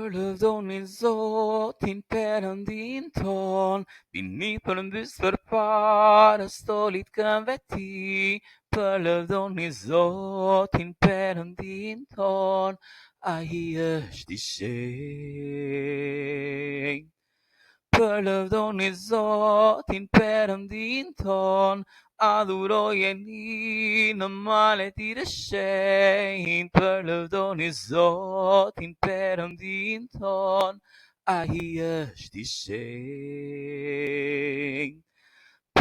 Për lëvdonin Zotin Perëndin ton, vini përmbys përpara stolit këmbëve ti. Për lëvdonin Zotin Perëndin ton, ai është i shenjtë. Për lëvdonin Zotin Perëndin ton, adhurojeni në malet i të shenjtë. Për lëvdonin Zotin Perëndin ton, ai është i shenjtë.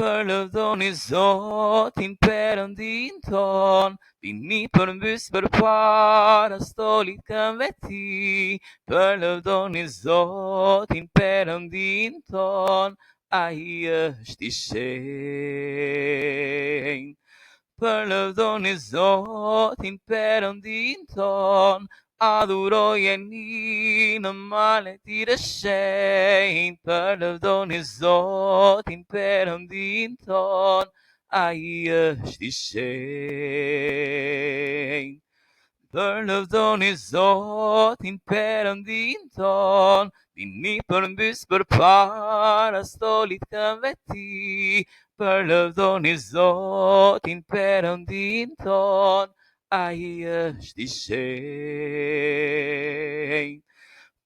Për lëvdonin Zotin Perëndin ton, vini përmbys përpara stolit këmbëve ti. Për lëvdonin Zotin Perëndin ton, ai është i shenjtë. Për lëvdonin Zotin Perëndin ton, adhurojeni në malet i të shenjtë. Për lëvdonin Zotin Perëndin ton, ai është i shenjtë. Për lëvdonin Zotin Perëndin ton, vini përmbys përpara stolit këmbëve ti. Për lëvdonin Zotin Perëndin ton, ai është i shenjtë.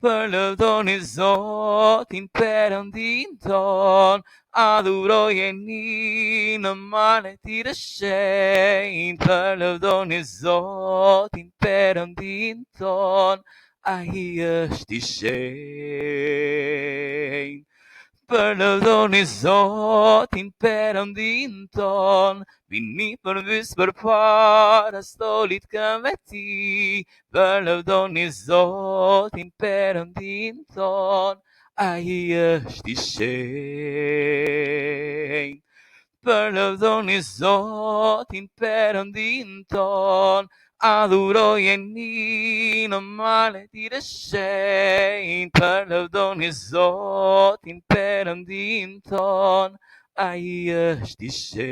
Për lëvdonin Zotin Perëndin ton, adhurojeni në malet i të shenjtë. Për lëvdonin Zotin Perëndin ton, ai është i shenjtë. Për lëvdonin Zotin Perëndin ton, vini përmbys përpara stolit këmbëve ti. Për lëvdonin Zotin Perëndin ton, ai është i shenjtë. Për lëvdonin Zotin Perëndin ton, adhurojeni në malet i të shenjtë. Për lëvdonin Zotin Perëndin ton, ai është i shenjtë.